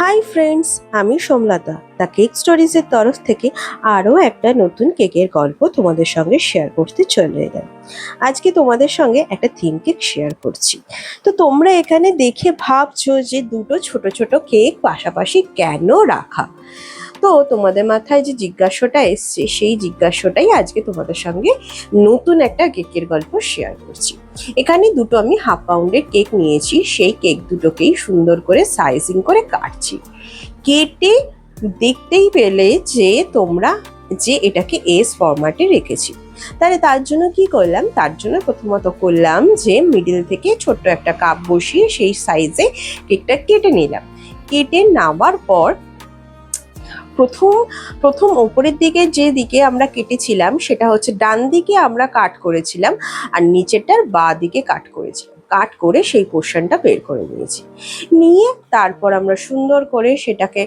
Hi friends, আমি Somlata the cake স্টোরিজের তরফ থেকে আরও একটা নতুন কেকের গল্প তোমাদের সঙ্গে শেয়ার করতে চলে এলাম। আজকে তোমাদের সঙ্গে একটা থিম কেক শেয়ার করছি। তো তোমরা এখানে দেখে ভাবছো যে দুটো ছোট ছোট কেক পাশাপাশি কেন রাখা। তো তোমাদের মাথায় যে জিজ্ঞাসাটা এসছে সেই জিজ্ঞাসাটাই আজকে তোমাদের সঙ্গে নতুন একটা কেকের গল্প শেয়ার করছি। এখানে দুটো আমি হাফ পাউন্ডের কেক নিয়েছি, সেই কেক দুটোকেই সুন্দর করে সাইজিং করে কাটছি। কেটে দেখতেই পেলে যে তোমরা যে এটাকে এস ফরম্যাটে রেখেছি। তাহলে তার জন্য কি করলাম, তার জন্য প্রথমত করলাম যে মিডিল থেকে ছোট্ট একটা কাপ বসিয়ে সেই সাইজে কেকটা কেটে নিলাম। কেটে নেওয়ার পর প্রথম প্রথম ওপরের দিকে যে দিকে আমরা কেটেছিলাম সেটা হচ্ছে ডান দিকে আমরা কাট করেছিলাম, আর নিচেরটার বাঁ দিকে কাট করেছিলাম। কাট করে সেই পোর্শনটা বের করে নিয়েছি। নিয়ে তারপর আমরা সুন্দর করে সেটাকে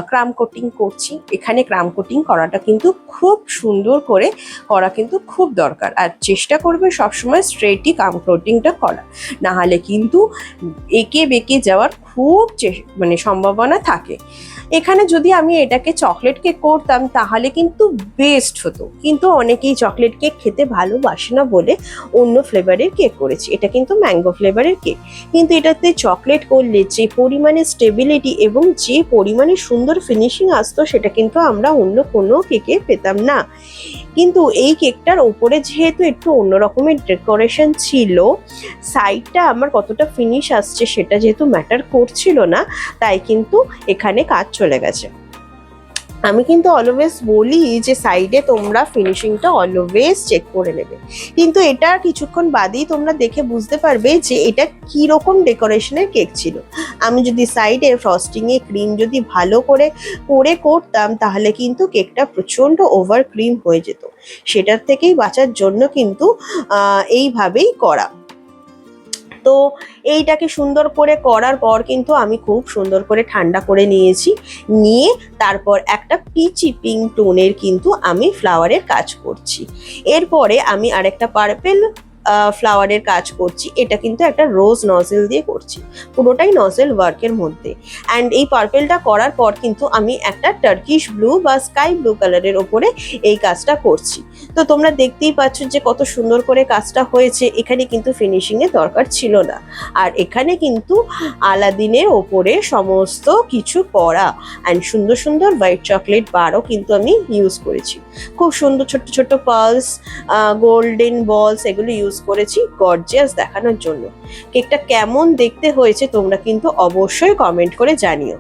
ক্রাম কোটিং করছি। এখানে ক্রাম কোটিং করাটা কিন্তু খুব সুন্দর করে করা কিন্তু খুব দরকার, আর চেষ্টা করবে সবসময় স্ট্রেটই ক্রাম কোটিংটা করা, না হলে কিন্তু এঁকে বেঁকে যাওয়ার খুব সম্ভাবনা থাকে। এখানে যদি আমি এটাকে চকলেট কেক করতাম তাহলে কিন্তু বেস্ট হতো, কিন্তু অনেকেই চকলেট কেক খেতে ভালোবাসে না বলে অন্য ফ্লেভারের কেক করেছি। এটা কিন্তু ম্যাঙ্গো ফ্লেভারের কেক, কিন্তু এটাতে চকলেট করলে যে পরিমাণে স্টেবিলিটি এবং যে পরিমাণে সুন্দর ফিনিশিং আসতো সেটা কিন্তু আমরা অন্য কোনো কেকে পেতাম না। কিন্তু এই কেকটার ওপরে যেহেতু একটু অন্য রকমের ডেকোরেশন ছিল, সাইডটা আমার কতটা ফিনিশ আসছে সেটা যেহেতু ম্যাটার করছিল না, তাই কিন্তু এখানে কাজ চলে গেছে। আমি কিন্তু অলওয়েজ বলি যে সাইডে তোমরা ফিনিশিংটা অলওয়েজ চেক করে নেবে, কিন্তু এটা কিছুক্ষণ বাদেই তোমরা দেখে বুঝতে পারবে যে এটা কি রকম ডেকোরেশনের কেক ছিল। আমি যদি সাইডে ফ্রস্টিংয়ে ক্রিম যদি ভালো করে করতাম তাহলে কিন্তু কেকটা প্রচণ্ড ওভার ক্রিম হয়ে যেত। সেটার থেকেই বাঁচার জন্য কিন্তু এইভাবেই করা। তো এইটাকে সুন্দর করে করার পর কিন্তু আমি খুব সুন্দর করে ঠান্ডা করে নিয়েছি। নিয়ে তারপর একটা পিচি পিঙ্ক টোনের কিন্তু আমি ফ্লাওয়ারের কাজ করছি। এরপরে আমি আরেকটা পার্পেল ফ্লাওয়ারের কাজ করছি। এটা কিন্তু একটা রোজ নজেল দিয়ে করছি, পুরোটাই নজেল ওয়ার্কের মধ্যে। অ্যান্ড এই পার্পেলটা করার পর কিন্তু আমি একটা টার্কিশ ব্লু বা স্কাই ব্লু কালারের ওপরে এই কাজটা করছি। তো তোমরা দেখতেই পাচ্ছ যে কত সুন্দর করে কাজটা হয়েছে। এখানে কিন্তু ফিনিশিংয়ের দরকার ছিল না, আর এখানে কিন্তু আলাদিনের ওপরে সমস্ত কিছু করা অ্যান্ড সুন্দর সুন্দর হোয়াইট চকলেট বারও কিন্তু আমি ইউজ করেছি। খুব সুন্দর ছোট্ট ছোট্ট পার্লস, গোল্ডেন বলস এগুলো ইউজ করেছি গর্জিয়াস দেখানোর জন্য। কেকটা কেমন দেখতে হয়েছে তোমরা কিন্তু অবশ্যই কমেন্ট করে জানিও।